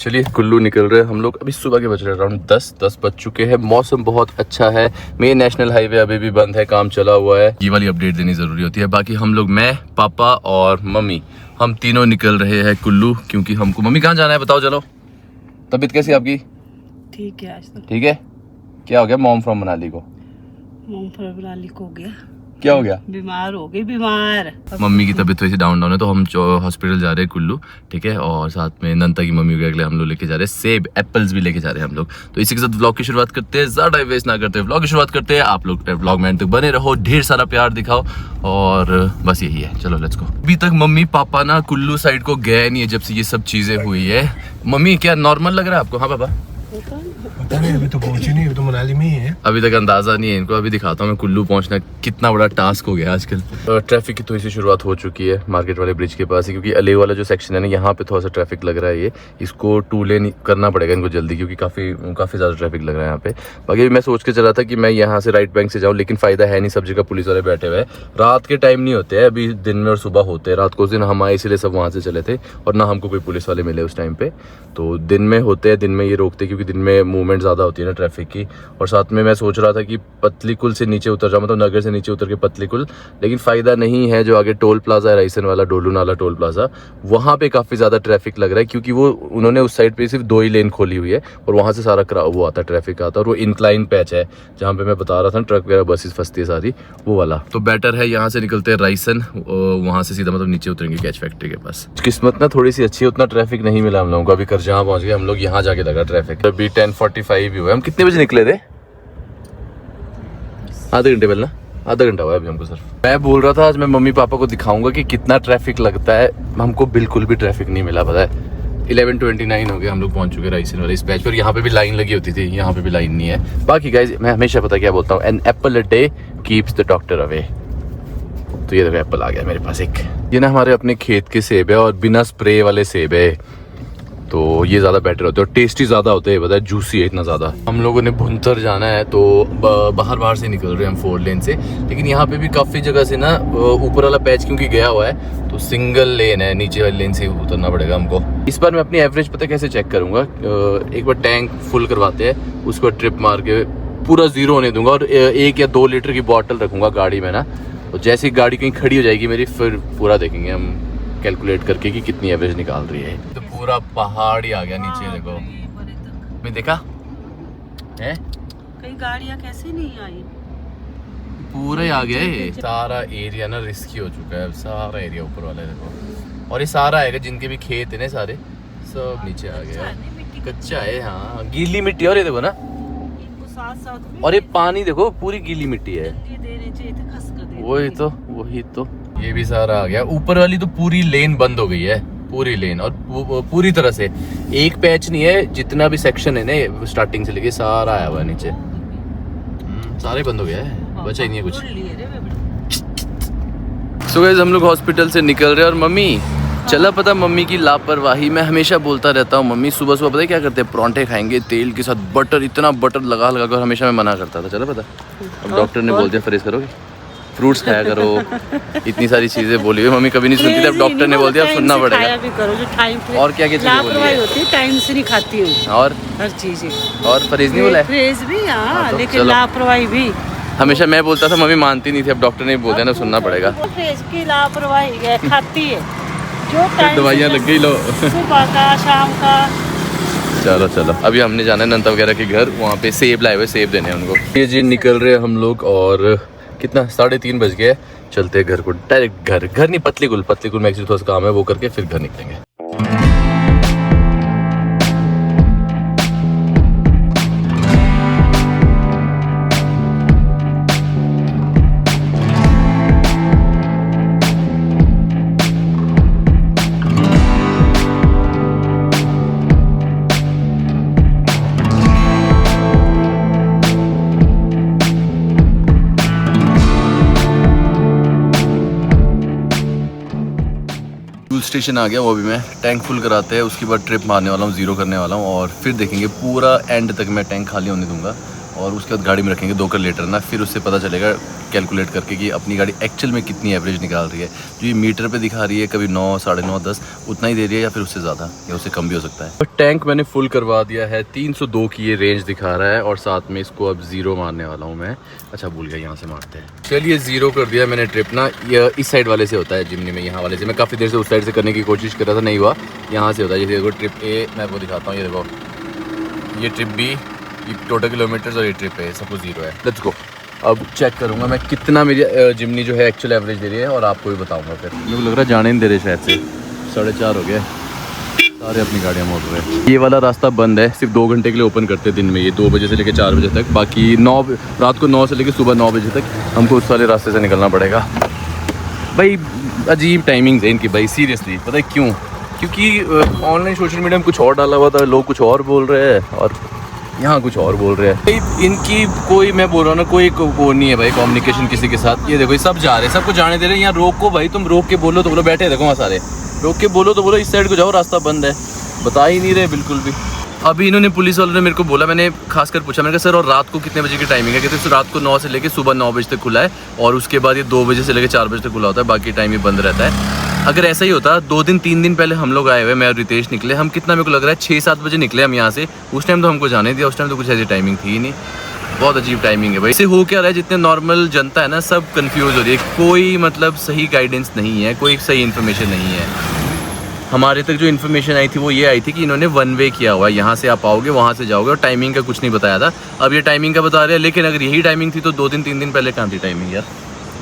चलिए कुल्लू निकल रहे हैं हम लोग। अभी सुबह के बज रहे अराउंड 10 बज चुके हैं। मौसम बहुत अच्छा है। मेन नेशनल हाईवे अभी भी बंद है, काम चला हुआ है। ये वाली अपडेट देनी जरूरी होती है। बाकी हम लोग, मैं, पापा और मम्मी, हम तीनों निकल रहे हैं कुल्लू, क्योंकि हमको, मम्मी कहाँ जाना है बताओ चलो। तबीयत कैसी है आपकी? ठीक है, आज तक ठीक है। क्या हो गया? मॉम फ्रॉम मनाली को हो गया। क्या हो गया? बीमार हो गई, बीमार। मम्मी की तबीयत थोड़ी सी डाउन है, तो हम हॉस्पिटल जा रहे हैं कुल्लू, ठीक है। और साथ में नंता की मम्मी के अगले हम लोग लेके जा रहे हैं सेब, एप्पल्स भी लेके जा रहे हैं हम लोग। तो इसी के साथ व्लॉग की शुरुआत करते हैं, ज्यादा वेस्ट ना करते, व्लॉग की शुरुआत करते हैं। आप लोग व्लॉग में तक बने रहो, ढेर सारा प्यार दिखाओ, और बस यही है। चलो लेट्स गो। अभी तक मम्मी पापा ना कुल्लू साइड को गए नहीं है जब से ये सब चीजें हुई है। मम्मी क्या नॉर्मल लग रहा है आपको? हाँ पापा पता नहीं, अभी तो पहुंची नहीं, अभी तो मनाली में ही है। अभी तक अंदाजा नहीं है इनको। अभी दिखाता हूँ मैं कुल्लू पहुंचना कितना बड़ा टास्क हो गया आजकल। ट्रैफिक की थोड़ी सी शुरुआत हो चुकी है मार्केट वाले ब्रिज के पास ही, क्योंकि अले वाला जो सेक्शन है ना, यहाँ पे थोड़ा सा ट्रैफिक लग रहा है। ये इसको 2 लेन करना पड़ेगा इनको जल्दी, क्योंकि काफ़ी ज़्यादा ट्रैफिक लग रहा है यहाँ पे। बाकी मैं सोच के चला था कि मैं यहाँ से राइट बैंक से जाऊँ, लेकिन फ़ायदा है नहीं, सब जगह पुलिस वाले बैठे हुए हैं। रात के टाइम नहीं होते हैं, अभी दिन में और सुबह होते हैं। रात को उस दिन हम आए इसीलिए सब वहाँ से चले थे, और ना हमको कोई पुलिस वाले मिले उस टाइम पे। तो दिन में होते हैं, दिन में ये रोकते, क्योंकि दिन में मूवमेंट ज़्यादा होती है ना ट्रैफिक की। और साथ में मैं सोच रहा था कि पतलीकुल से नीचे उतर जाऊँ, मतलब नगर से नीचे उतर के पतलीकुल, लेकिन फ़ायदा नहीं है। जो आगे टोल प्लाजा है राइसन वाला, डोलू नाला टोल प्लाजा, वहाँ पे काफ़ी ज़्यादा ट्रैफिक लग रहा है, क्योंकि वो उन्होंने उस साइड पे सिर्फ 2 ही लेन खोली हुई है, और वहाँ से सारा वो आता है, ट्रैफिक आता है। और वो इंक्लाइन पैच है जहाँ पे मैं बता रहा था ट्रक वगैरह बसेस फंसती है सारी, वो वाला। तो बेटर है यहाँ से निकलते हैं राइसन, वहाँ से सीधा मतलब नीचे उतरेंगे कैच फैक्ट्री के पास। किस्मत ना थोड़ी सी अच्छी है, उतना ट्रैफिक नहीं मिला हम लोगों को। अभी करजहाँ पहुँच गए हम लोग, यहाँ जाके लगा ट्रैफिक। अभी 10:45 ही हुआ। हम कितने बजे निकले थे? आधे घंटे पहले ना, आधा घंटा हुआ अभी हमको सर। मैं बोल रहा था आज मैं मम्मी पापा को दिखाऊंगा कि कितना ट्रैफिक लगता है। हमको बिल्कुल भी ट्रैफिक नहीं मिला, पता है। 11:29 हो गया, हम लोग पहुंच चुके राइसन वाले इस पैच पर। यहाँ पे भी लाइन लगी होती थी, यहाँ पे भी लाइन नहीं है। बाकी गाइस, मैं हमेशा पता क्या बोलता हूँ, an apple a day keeps the doctor away. तो ये देखो एप्पल आ गया मेरे पास एक। ये ना हमारे अपने खेत के सेब है, और बिना स्प्रे वाले सेब है, तो ये ज़्यादा बेटर होते हैं और टेस्टी ज़्यादा होते हैं, पता है, जूसी है इतना ज़्यादा। हम लोगों ने भुंतर जाना है, तो बाहर से निकल रहे हैं हम 4 लेन से। लेकिन यहाँ पे भी काफ़ी जगह से ना ऊपर वाला पैच क्योंकि गया हुआ है, तो सिंगल लेन है, नीचे वाली लेन से उतरना पड़ेगा हमको। इस बार मैं अपनी एवरेज पता कैसे चेक करूँगा, एक बार टैंक फुल करवाते हैं, उसको ट्रिप मार के पूरा 0 होने दूंगा, और 1 या 2 लीटर की बॉटल रखूँगा गाड़ी में ना। तो जैसी गाड़ी कहीं खड़ी हो जाएगी मेरी, फिर पूरा देखेंगे हम कैलकुलेट करके कि कितनी एवरेज निकाल रही है। तो पूरा पहाड़ ही आ गया नीचे, देखो। मैं देखा है कई गाड़ियां कैसे नहीं आई, पूरा ही आ गया है। सारा एरिया ना रिस्की हो चुका है, सारा एरिया ऊपर वाला है देखो। और ये सारा आएगा जिनके भी खेत है ना, सारे सब नीचे आ गया। कच्चा है, हाँ, गीली मिट्टी। और ये देखो ना, और ये पानी देखो, पूरी गीली मिट्टी है। वही तो ये भी सारा आ गया। ऊपर वाली तो पूरी लेन बंद हो गई है, पूरी लेन, और पूरी तरह से एक पैच नहीं है, जितना भी सेक्शन है ना स्टार्टिंग से लेके सारा आया हुआ है नीचे। सारे बंद हो गया है, बचा ही नहीं है कुछ। सो गाइस, हम लोग हॉस्पिटल से निकल रहे हैं, और मम्मी चला पता, मम्मी की लापरवाही। मैं हमेशा बोलता रहता हूँ, मम्मी सुबह सुबह पता है क्या करते हैं, परांठे खाएंगे तेल के साथ, बटर, इतना बटर लगा कर हमेशा मैं मना करता था। चला पता, अब डॉक्टर ने बोल दिया फ्रेश करोगे, फ्रूट्स खाया करो, इतनी सारी चीजें बोली हुई। मम्मी कभी नहीं सुनती थी, अब डॉक्टर ने बोल दिया, अब सुनना पड़ेगा। भी करो जो टाइम पे। और क्या चीजें लापरवाही होती है, टाइम से नहीं खाती हूँ, और हर चीज। और परहेज नहीं बोला है, परहेज भी, हाँ, तो लेकिन लापरवाही भी हमेशा मैं बोलता था, मम्मी मानती नहीं थी, अब डॉक्टर ने बोल दिया ना, सुनना पड़ेगा। परहेज की लापरवाही है, खाती है जो टाइम, दवाइयाँ लग गई, लो सुबह का शाम का। चलो अभी हमने जाना है नंदा वगैरह के घर, वहाँ पे सेब लाए हुए, सेब देने हैं उनको। ये जी निकल रहे हैं हम लोग, और कितना 3:30 बज गए। चलते हैं घर को, डायरेक्ट घर नहीं, पतलीकुल में एक्चुअली थोड़ा सा काम है, वो करके फिर घर निकलेंगे। स्टेशन आ गया, वो भी मैं टैंक फुल कराते हैं, उसके बाद ट्रिप मारने वाला हूँ, 0 करने वाला हूँ, और फिर देखेंगे पूरा एंड तक मैं टैंक खाली होने दूंगा। और उसके बाद गाड़ी में रखेंगे 2 किलोमीटर ना, फिर उससे पता चलेगा कैलकुलेट करके कि अपनी गाड़ी एक्चुअल में कितनी एवरेज निकाल रही है। जो ये मीटर पे दिखा रही है कभी 9, 9.5, 10 उतना ही दे रही है या फिर उससे ज़्यादा या उससे कम भी हो सकता है। तो टैंक मैंने फुल करवा दिया है, 302 की ये रेंज दिखा रहा है और साथ में इसको अब 0 मारने वाला हूँ मैं। अच्छा भूल गया, यहाँ से मारते हैं। चलिए 0 कर दिया मैंने ट्रिप ना। ये इस साइड वाले से होता है जिमनी में, यहाँ वाले से। मैं काफ़ी देर से उस साइड से करने की कोशिश कर रहा था, नहीं हुआ। यहाँ से होता है। जैसे देखो ट्रिप ए मैं आपको दिखाता हूँ, ये देखो ये ट्रिप बी, ये टोटल किलोमीटर्स और ये ट्रिप है, सब कुछ 0 है। Let's go. अब चेक करूँगा मैं कितना मेरी जिमनी जो है एक्चुअल एवरेज दे रही है और आपको भी बताऊँगा। फिर मेरे को लग रहा है जाने नहीं दे रहे शायद से। 4:30 हो गए, सारे अपनी गाड़ियाँ मोड़ रहे हैं। ये वाला रास्ता बंद है, सिर्फ 2 घंटे के लिए ओपन करते हैं दिन में, ये 2 बजे से लेकर 4 बजे तक। बाकी रात को 9 से लेकर सुबह 9 बजे तक हमको उस वाले रास्ते से निकलना पड़ेगा। भाई अजीब टाइमिंग्स है इनकी भाई, सीरियसली। पता है क्यों? क्योंकि ऑनलाइन सोशल मीडिया में कुछ और डाला हुआ था, लोग कुछ और बोल रहे हैं और यहाँ कुछ और बोल रहे हैं भाई। इनकी कोई, मैं बोल रहा हूँ ना, कोई वो नहीं है भाई कम्युनिकेशन किसी के साथ। ये देखो ये सब जा रहे हैं, सबको जाने दे रहे हैं। यहाँ रोको भाई, तुम रोक के बोलो तो बोलो, बैठे देखो वहाँ सारे, रोक के बोलो तो बोलो इस साइड को जाओ, रास्ता बंद है। बता ही नहीं रहे बिल्कुल भी। अभी इन्होंने, पुलिस वालों ने मेरे को बोला, मैंने खासकर पूछा, मैंने कहा सर और रात को कितने बजे की टाइमिंग है? कहते हैं रात को 9 से लेकर सुबह 9 बजे तक खुला है और उसके बाद ये 2 बजे से लेकर 4 बजे तक खुला होता है, बाकी टाइम ये बंद रहता है। अगर ऐसा ही होता, 2 दिन 3 दिन पहले हम लोग आए हुए, मैं और रितेश निकले, हम कितना, मेरे को लग रहा है 6-7 बजे निकले हम यहाँ से। उस टाइम तो हमको जाने दिया, उस टाइम तो कुछ ऐसी टाइमिंग थी ही नहीं। बहुत अजीब टाइमिंग है भाई। इससे हो क्या रहा है, जितने नॉर्मल जनता है ना सब कंफ्यूज हो रही है। कोई मतलब सही गाइडेंस नहीं है, कोई सही इन्फॉर्मेशन नहीं है। हमारे तक जो इन्फॉर्मेशन आई थी वो ये आई थी कि इन्होंने 1 वे किया हुआ है, यहाँ से आप आओगे वहाँ से जाओगे, और टाइमिंग का कुछ नहीं बताया था। अब ये टाइमिंग का बता रहे हैं, लेकिन अगर यही टाइमिंग थी तो 2 दिन 3 दिन पहले कहाँ थी टाइमिंग यार।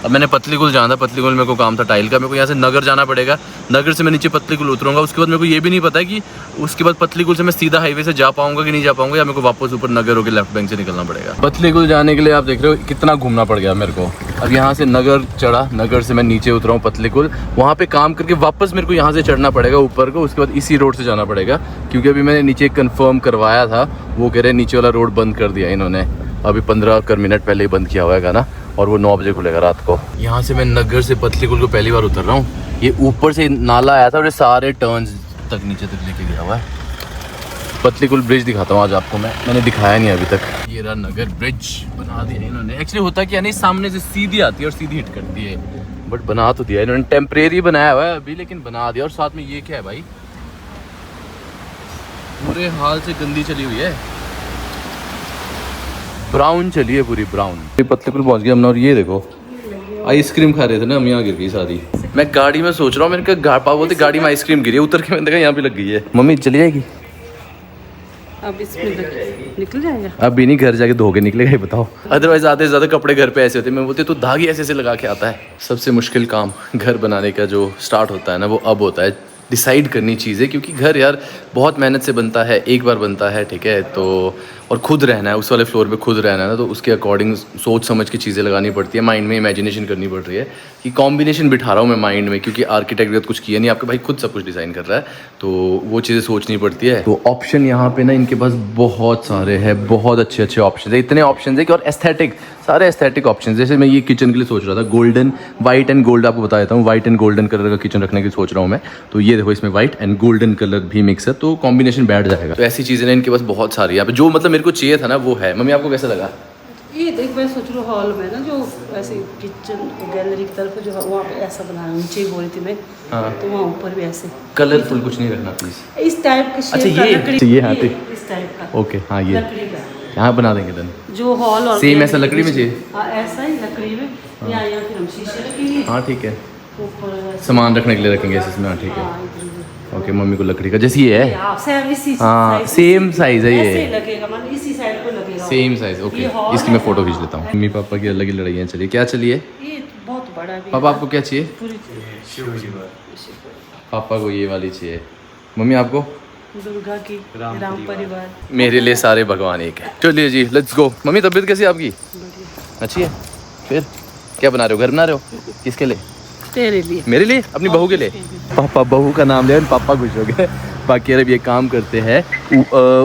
अब मैंने पतलीकुल जाना था, पतलीकुल मेरे को काम था टाइल का, मेरे को यहाँ से नगर जाना पड़ेगा, नगर से मैं नीचे पतलीकुल उतरूंगा। उसके बाद मेरे को ये भी नहीं पता है कि उसके बाद पतलीकुल से मैं सीधा हाईवे से जा पाऊंगा कि नहीं जा पाऊंगा, या मेरे को वापस ऊपर नगर होकर लेफ्ट बैंक से निकलना पड़ेगा। पतलीकुल जाने के लिए आप देख रहे हो कितना घूमना पड़ गया मेरे को। अब यहाँ से नगर चढ़ा, नगर से मैं नीचे उतरा हूँ पतलीकुल, वहाँ पे काम करके वापस मेरे को यहाँ से चढ़ना पड़ेगा ऊपर को। उसके बाद इसी रोड से जाना पड़ेगा, क्योंकि अभी मैंने नीचे कंफर्म करवाया था, वो कह रहे नीचे वाला रोड बंद कर दिया इन्होंने, अभी 15 मिनट पहले ही बंद किया हुआ है ना, और वो 9 बजे खुलेगा रात को। यहाँ से मैं नगर से पतलीकुल को पहली बार उतर रहा हूँ। ये ऊपर से नाला आया था और ये सारे टर्न्स तक नीचे तक लेके गया हुआ है। पतलीकुल ब्रिज दिखाता हूँ आज आपको मैंने दिखाया नहीं अभी तक। ये रहा नगर ब्रिज, बना दिया इन्होंने। एक्चुअली होता क्या नहीं, सामने से सीधी आती है और सीधी हिट करती है, बट बना तो दिया इन्होंने। टेम्परेरी बनाया हुआ है अभी, लेकिन बना दिया। और साथ में ये क्या है भाई, पूरे हाल से गंदी चली हुई है, ब्राउन चली है पूरी, ब्राउन। पतलीकुल पहुंच गया हमने, और ये देखो आइसक्रीम खा रहे थे ना हम, यहाँ गिर गई सारी। मैं गाड़ी में सोच रहा हूँ, मैंने कहा पापा बोलते गाड़ी में आइसक्रीम गिरी है, उतर के मैंने देखा यहाँ पे लग गई है। मम्मी चली जाएगी अब इसमें निकल जाएगा। अब भी नहीं, घर जाके धो के निकलेगा, ये बताओ। अदरवाइज आधे से ज़्यादा कपड़े घर पे ऐसे होते हैं, मैं बोलती तो धागे ऐसे ऐसे लगा के आता है। सबसे मुश्किल काम घर बनाने का जो स्टार्ट होता है ना, वो अब होता है। डिसाइड करनी चीज़ें, क्योंकि घर यार बहुत मेहनत से बनता है, एक बार बनता है, ठीक है, तो और खुद रहना है उस वाले फ्लोर पे, खुद रहना है ना, तो उसके अकॉर्डिंग सोच समझ के चीज़ें लगानी पड़ती है, माइंड में इमेजिनेशन करनी पड़ रही है कि कॉम्बिनेशन बिठा रहा हूँ मैं माइंड में, क्योंकि आर्किटेक्ट कुछ किया नहीं, आपका भाई खुद सब कुछ डिज़ाइन कर रहा है, तो वो चीज़ें सोचनी पड़ती है। तो ऑप्शन यहाँ पे ना इनके पास बहुत सारे हैं, बहुत अच्छे अच्छे ऑप्शन है, इतने ऑप्शन है कि, और एस्थेटिक, सारे एस्थेटिक ऑप्शन। जैसे मैं ये किचन के लिए सोच रहा था, गोल्डन वाइट एंड गोल्ड, आपको बता देता हूँ, वाइट एंड गोल्डन कलर का किचन रखने की सोच रहा हूँ मैं। तो ये देखो इसमें वाइट एंड गोल्डन कलर भी मिक्स है, तो कॉम्बिनेशन बैठ जाएगा। तो ऐसी चीज़ें ना इनके पास बहुत सारी है, जो मतलब मेरे को चाहिए था ना वो है। मम्मी आपको कैसा लगा? ये देख, मैं सोच रहा हूँ हॉल में ना जो ऐसे किचन गैलरी की तरफ जो वहाँ पे ऐसा बनाया, नीचे ही बोल रही थी मैं। हाँ, तो वहाँ ऊपर भी ऐसे कलरफुल कुछ नहीं रखना प्लीज, इस टाइप के। अच्छा ये हाँ इस टाइप का, ओके हाँ, ये लकड़ी का यहाँ बना देंगे देन, जो हॉल और सेम ऐसा लकड़ी में चाहिए। हाँ ऐसा ही लकड़ी में, यहाँ यहाँ फिर हम शीशे रखेंगे। हाँ ठीक है, ऊपर सामान रखने के लिए रखेंगे इसमें। हाँ ठीक है, ओके। मम्मी को लकड़ी का जैसे ये है, हाँ सेम साइज है ये, लगेगा मान इसी साइड को लगेगा, सेम साइज। ओके, इसकी मैं फोटो खींच लेता हूँ। मम्मी पापा की अलग ही लड़ाइयाँ चलिए। क्या चलिए? ये बहुत बड़ा भी। पापा आपको क्या चाहिए? पापा को ये वाली चाहिए, मम्मी आपको दुर्गा की, राम परिवार। मेरे लिए सारे भगवान एक है। चलिए जी लेट्स गो। मम्मी तबीयत कैसी है आपकी? अच्छी है। फिर क्या बना रहे हो? घर बना रहे हो? किसके लिए? तेरे लिए। मेरे लिए? अपनी बहू के लिए? पापा बहू का नाम लिया, पापा खुश हो गए। बाकी अब ये काम करते हैं,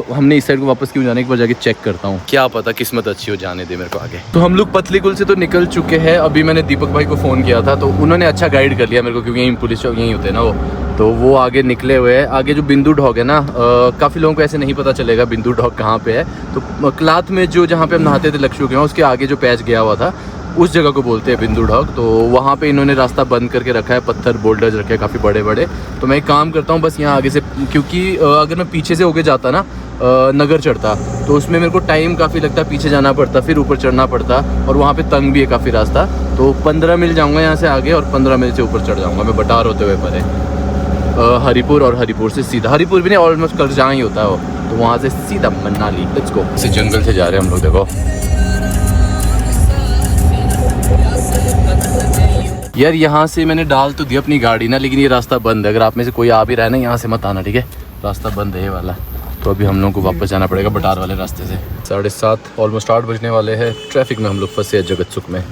हमने इस साइड को वापस क्यों जाने, एक बार जाके चेक करता हूँ, क्या पता किस्मत अच्छी हो, जाने दे मेरे को आगे। तो हम लोग पतलीकुल से तो निकल चुके हैं। अभी मैंने दीपक भाई को फ़ोन किया था, तो उन्होंने अच्छा गाइड कर लिया मेरे को, क्योंकि यहीं पुलिस चौक यहीं होते हैं ना वो, तो वो आगे निकले हुए हैं। आगे जो बिंदु ढॉग है ना, काफ़ी लोगों को ऐसे नहीं पता चलेगा बिंदु ढॉग कहाँ पे है। तो क्लाथ में जो जहाँ पे हम नहाते थे लक्ष्मी के वहाँ, उसके आगे जो पैच गया हुआ था उस जगह को बोलते हैं बिंदु ढॉग। तो वहाँ पे इन्होंने रास्ता बंद करके रखा है, पत्थर बोल्डर्स रखे हैं काफ़ी बड़े बड़े। तो मैं एक काम करता हूँ, बस यहाँ आगे से, क्योंकि अगर मैं पीछे से होके जाता ना नगर चढ़ता, तो उसमें मेरे को टाइम काफ़ी लगता, पीछे जाना पड़ता, फिर ऊपर चढ़ना पड़ता, और वहाँ पे तंग भी है काफ़ी रास्ता। तो 15 मील जाऊँगा यहाँ से आगे और 15 मील से ऊपर चढ़ जाऊँगा मैं बटार होते हुए परे हरिपुर, और हरिपुर से सीधा, हरिपुर भी नहीं ऑलमोस्ट कर जहाँ ही होता है वो, तो वहाँ से सीधा मनाली। Let's go. इसे जंगल से जा रहे हैं हम लोग, देखो यार। यहाँ से मैंने डाल तो दी अपनी गाड़ी ना, लेकिन ये रास्ता बंद है। अगर आप में से कोई आ भी रहा है ना, यहाँ से मत आना, ठीक है? रास्ता बंद है ये वाला। तो अभी हम लोगों को वापस जाना पड़ेगा बटार वाले रास्ते से। 7:30 ऑलमोस्ट 8 बजने वाले हैं। ट्रैफिक में हम लोग फंसे हैं जगतसुख में।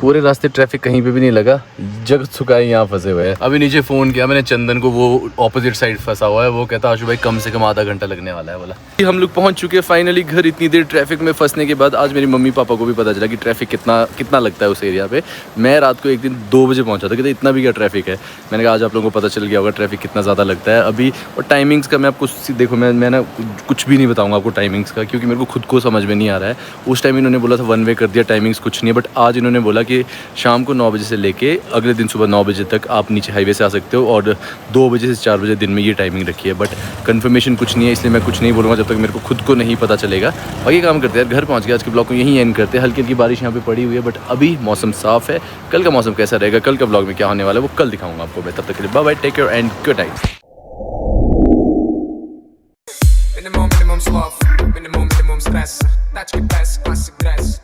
पूरे रास्ते ट्रैफिक कहीं पे भी नहीं लगा, जगतसुख आए यहाँ फंसे हुए हैं। अभी नीचे फ़ोन किया मैंने चंदन को, वो ऑपोजिट साइड फंसा हुआ है। वो कहता आशु भाई कम से कम आधा घंटा लगने वाला है बोला। हम लोग पहुँच चुके हैं फाइनली घर। इतनी देर ट्रैफिक में फंसने के बाद आज मेरी मम्मी पापा को भी पता चला कि ट्रैफिक कितना लगता है उस एरिया पे। मैं रात को एक दिन 2 बजे पहुँचा था, कहते इतना भी क्या ट्रैफिक है। मैंने कहा आज आप लोगों को पता चल गया होगा ट्रैफिक कितना ज़्यादा लगता है अभी। और टाइमिंग्स का मैं आपको देखो, मैं ना कुछ भी नहीं बताऊँगा आपको टाइमिंग्स का, क्योंकि मेरे को खुद को समझ में नहीं आ रहा है। उस टाइम इन्होंने बोला था 1 वे कर दिया, टाइमिंग्स कुछ नहीं है। बट आज इन्होंने बोला कि शाम को 9 बजे से लेके अगले दिन सुबह 9 बजे तक आप नीचे हाईवे से आ सकते हो, और 2 बजे से 4 बजे दिन में ये टाइमिंग रखी है। बट कंफर्मेशन कुछ नहीं है, इसलिए मैं कुछ नहीं बोलूँगा जब तक मेरे को खुद को नहीं पता चलेगा। बाकी काम करते हैं, घर पहुँच गया। आज के ब्लॉग को यहीं एंड करते हैं। हल्की हल्की बारिश यहाँ पे पड़ी हुई है, बट अभी मौसम साफ है। कल का मौसम कैसा रहेगा, कल का ब्लॉग में क्या होने वाला है वो कल दिखाऊंगा आपको मैं। तब तक के लिए bye bye, take care and good night. Minimum sloth, minimum stress. Touch the best, classic dress.